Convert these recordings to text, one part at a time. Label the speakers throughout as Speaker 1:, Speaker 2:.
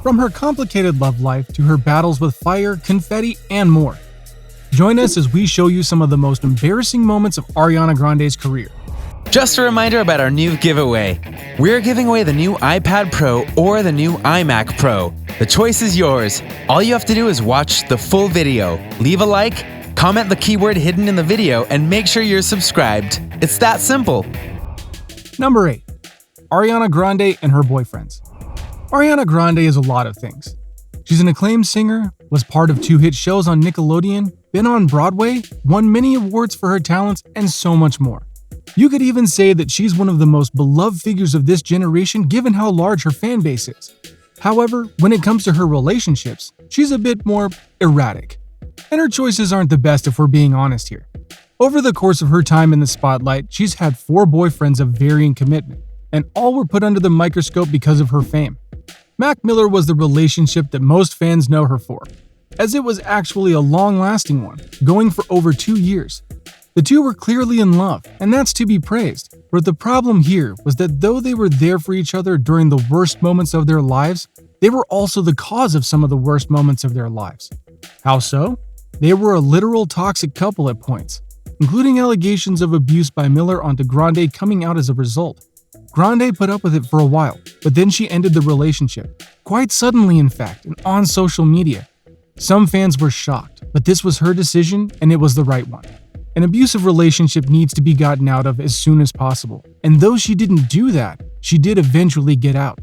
Speaker 1: From her complicated love life to her battles with fire, confetti, and more. Join us as we show you some of the most embarrassing moments of Ariana Grande's career.
Speaker 2: Just a reminder about our new giveaway. We're giving away the new iPad Pro or the new iMac Pro. The choice is yours. All you have to do is watch the full video, leave a like, comment the keyword hidden in the video, and make sure you're subscribed. It's that simple.
Speaker 1: Number 8. Ariana Grande and her boyfriends. Ariana Grande is a lot of things. She's an acclaimed singer, was part of 2 hit shows on Nickelodeon, been on Broadway, won many awards for her talents, and so much more. You could even say that she's one of the most beloved figures of this generation given how large her fan base is. However, when it comes to her relationships, she's a bit more erratic. And her choices aren't the best if we're being honest here. Over the course of her time in the spotlight, she's had 4 boyfriends of varying commitment, and all were put under the microscope because of her fame. Mac Miller was the relationship that most fans know her for, as it was actually a long-lasting one, going for over 2 years. The two were clearly in love, and that's to be praised. But the problem here was that though they were there for each other during the worst moments of their lives, they were also the cause of some of the worst moments of their lives. How so? They were a literal toxic couple at points, including allegations of abuse by Miller onto Grande coming out as a result. Grande put up with it for a while, but then she ended the relationship, quite suddenly in fact, and on social media. Some fans were shocked, but this was her decision and it was the right one. An abusive relationship needs to be gotten out of as soon as possible, and though she didn't do that, she did eventually get out.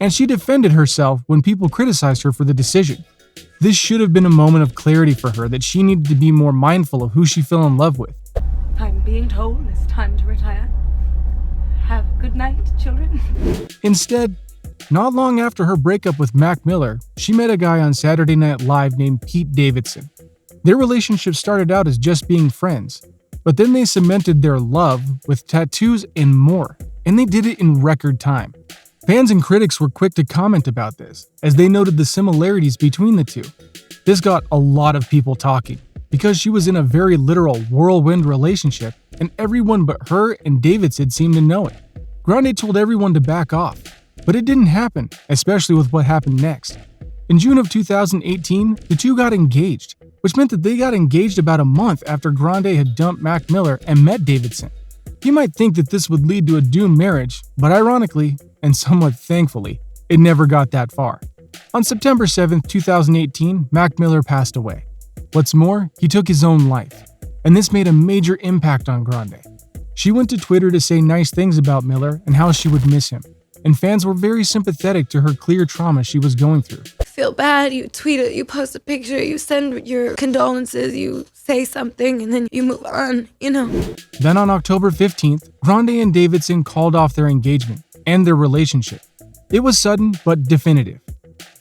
Speaker 1: And she defended herself when people criticized her for the decision. This should have been a moment of clarity for her that she needed to be more mindful of who she fell in love with.
Speaker 3: I'm being told it's time to retire. Have a good night, children.
Speaker 1: Instead, not long after her breakup with Mac Miller, she met a guy on Saturday Night Live named Pete Davidson. Their relationship started out as just being friends, but then they cemented their love with tattoos and more, and they did it in record time. Fans and critics were quick to comment about this, as they noted the similarities between the two. This got a lot of people talking, because she was in a very literal whirlwind relationship, and everyone but her and Davidson seemed to know it. Grande told everyone to back off, but it didn't happen, especially with what happened next. In June of 2018, the two got engaged, which meant that they got engaged about a month after Grande had dumped Mac Miller and met Davidson. You might think that this would lead to a doomed marriage, but ironically, and somewhat thankfully, it never got that far. On September 7, 2018, Mac Miller passed away. What's more, he took his own life, and this made a major impact on Grande. She went to Twitter to say nice things about Miller and how she would miss him, and fans were very sympathetic to her clear trauma she was going through.
Speaker 4: Feel bad, you tweet it, you post a picture, you send your condolences, you say something, and then you move on,
Speaker 1: Then on October 15th, Grande and Davidson called off their engagement and their relationship. It was sudden but definitive.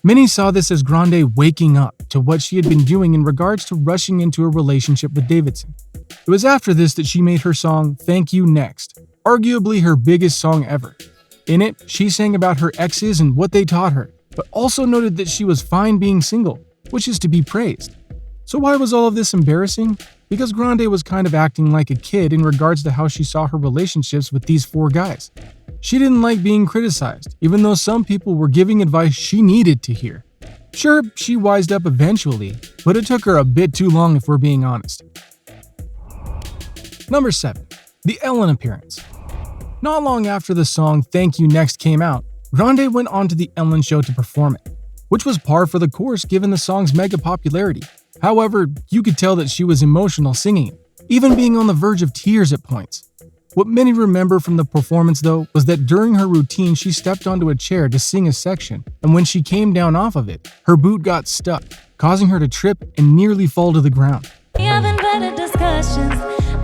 Speaker 1: Many saw this as Grande waking up to what she had been doing in regards to rushing into a relationship with Davidson. It was after this that she made her song Thank You Next, arguably her biggest song ever. In it, she sang about her exes and what they taught her, but also noted that she was fine being single, which is to be praised. So why was all of this embarrassing? Because Grande was kind of acting like a kid in regards to how she saw her relationships with these 4 guys. She didn't like being criticized, even though some people were giving advice she needed to hear. Sure, she wised up eventually, but it took her a bit too long if we're being honest. Number 7. The Ellen appearance. Not long after the song Thank You Next came out, Grande went on to the Ellen show to perform it, which was par for the course given the song's mega popularity. However, you could tell that she was emotional singing it, even being on the verge of tears at points. What many remember from the performance though was that during her routine she stepped onto a chair to sing a section, and when she came down off of it, her boot got stuck, causing her to trip and nearly fall to the ground.
Speaker 5: We having better discussions.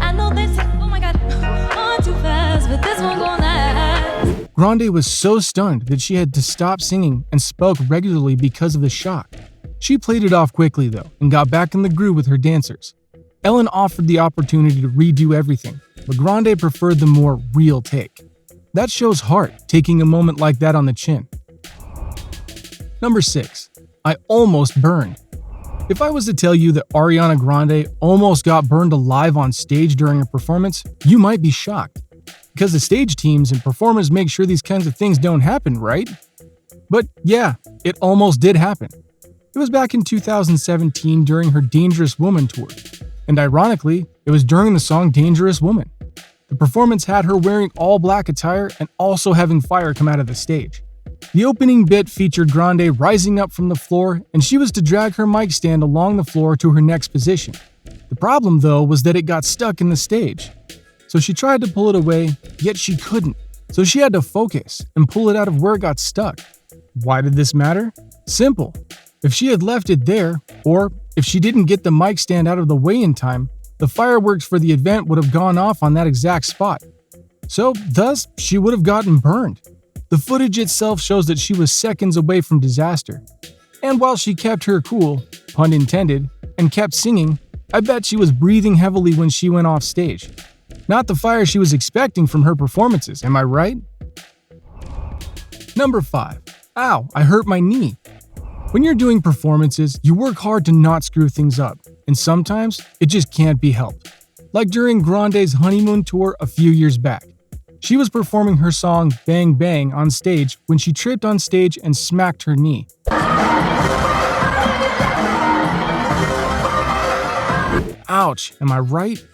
Speaker 5: I know they say, oh my god, on too fast, but this one gon' last.
Speaker 1: Grande was so stunned that she had to stop singing and spoke regularly because of the shock. She played it off quickly though and got back in the groove with her dancers. Ellen offered the opportunity to redo everything, but Grande preferred the more real take. That shows heart, taking a moment like that on the chin. Number 6. I almost burned. If I was to tell you that Ariana Grande almost got burned alive on stage during a performance, you might be shocked. because the stage teams and performers make sure these kinds of things don't happen, right? But yeah, it almost did happen. It was back in 2017 during her Dangerous Woman tour. And ironically, it was during the song Dangerous Woman. The performance had her wearing all black attire and also having fire come out of the stage. The opening bit featured Grande rising up from the floor, and she was to drag her mic stand along the floor to her next position. The problem, though, was that it got stuck in the stage. So she tried to pull it away, yet she couldn't. So she had to focus and pull it out of where it got stuck. Why did this matter? Simple. If she had left it there, or if she didn't get the mic stand out of the way in time, the fireworks for the event would have gone off on that exact spot. So, thus, she would have gotten burned. The footage itself shows that she was seconds away from disaster. And while she kept her cool, pun intended, and kept singing, I bet she was breathing heavily when she went off stage. Not the fire she was expecting from her performances, am I right? Number 5. Ow, I hurt my knee. When you're doing performances, you work hard to not screw things up, and sometimes it just can't be helped. Like during Grande's honeymoon tour a few years back. She was performing her song Bang Bang on stage when she tripped on stage and smacked her knee. Ouch, am I right?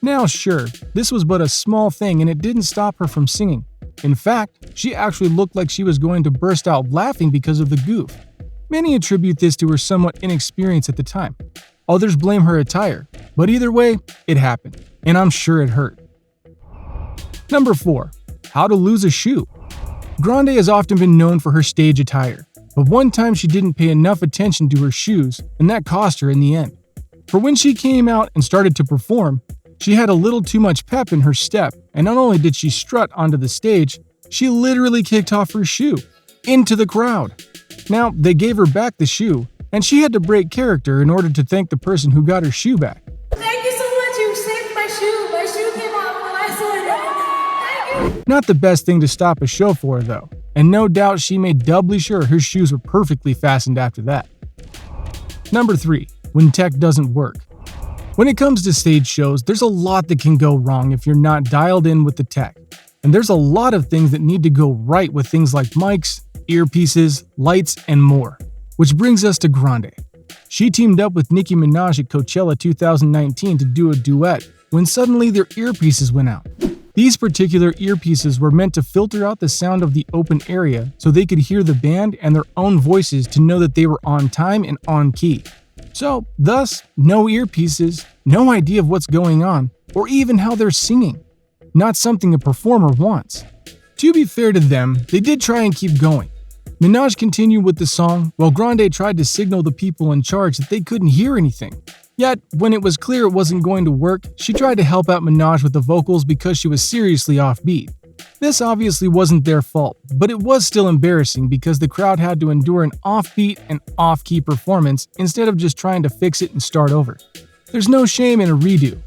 Speaker 1: Now sure, this was but a small thing and it didn't stop her from singing. In fact, she actually looked like she was going to burst out laughing because of the goof. Many attribute this to her somewhat inexperience at the time. Others blame her attire, but either way, it happened, and I'm sure it hurt. Number 4. How to lose a shoe. Grande has often been known for her stage attire, but one time she didn't pay enough attention to her shoes, and that cost her in the end. For when she came out and started to perform, she had a little too much pep in her step, and not only did she strut onto the stage, she literally kicked off her shoe into the crowd. Now, they gave her back the shoe, and she had to break character in order to thank the person who got her shoe back.
Speaker 3: Thank you so much. You saved my shoe. My shoe came off when I saw it. Thank you.
Speaker 1: Not the best thing to stop a show for, though, and no doubt she made doubly sure her shoes were perfectly fastened after that. Number 3. When tech doesn't work. When it comes to stage shows, there's a lot that can go wrong if you're not dialed in with the tech. And there's a lot of things that need to go right with things like mics, earpieces, lights, and more. Which brings us to Grande. She teamed up with Nicki Minaj at Coachella 2019 to do a duet when suddenly their earpieces went out. These particular earpieces were meant to filter out the sound of the open area so they could hear the band and their own voices to know that they were on time and on key. So, thus, no earpieces, no idea of what's going on, or even how they're singing. Not something a performer wants. To be fair to them, they did try and keep going. Minaj continued with the song, while Grande tried to signal the people in charge that they couldn't hear anything. Yet, when it was clear it wasn't going to work, she tried to help out Minaj with the vocals because she was seriously offbeat. This obviously wasn't their fault, but it was still embarrassing because the crowd had to endure an offbeat and off-key performance instead of just trying to fix it and start over. There's no shame in a redo.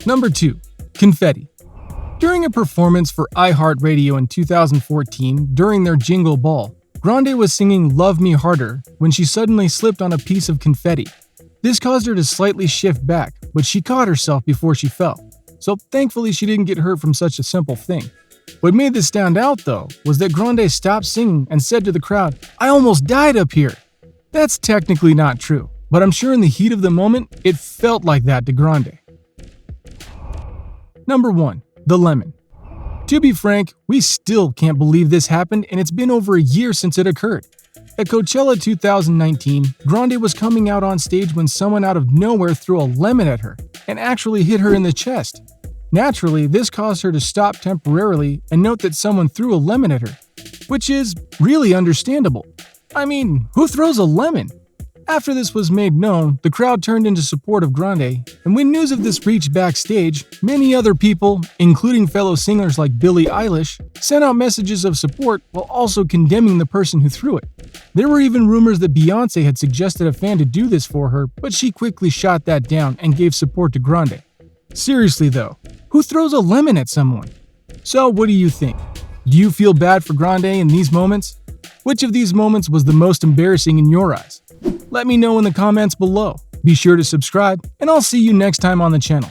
Speaker 1: Number 2. Confetti. During a performance for iHeartRadio in 2014 during their Jingle Ball, Grande was singing Love Me Harder when she suddenly slipped on a piece of confetti. This caused her to slightly shift back, but she caught herself before she fell. So thankfully she didn't get hurt from such a simple thing. What made this stand out though was that Grande stopped singing and said to the crowd, "I almost died up here." That's technically not true, but I'm sure in the heat of the moment, it felt like that to Grande. Number 1. The lemon. To be frank, we still can't believe this happened and it's been over a year since it occurred. At Coachella 2019, Grande was coming out on stage when someone out of nowhere threw a lemon at her and actually hit her in the chest. Naturally, this caused her to stop temporarily and note that someone threw a lemon at her, which is really understandable. I mean, who throws a lemon? After this was made known, the crowd turned into support of Grande, and when news of this reached backstage, many other people, including fellow singers like Billie Eilish, sent out messages of support while also condemning the person who threw it. There were even rumors that Beyoncé had suggested a fan to do this for her, but she quickly shot that down and gave support to Grande. Seriously though, who throws a lemon at someone? So what do you think? Do you feel bad for Grande in these moments? Which of these moments was the most embarrassing in your eyes? Let me know in the comments below. Be sure to subscribe, and I'll see you next time on the channel.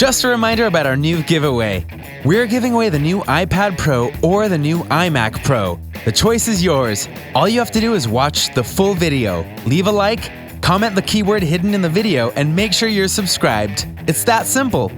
Speaker 2: Just a reminder about our new giveaway. We're giving away the new iPad Pro or the new iMac Pro. The choice is yours. All you have to do is watch the full video, leave a like, comment the keyword hidden in the video, and make sure you're subscribed. It's that simple.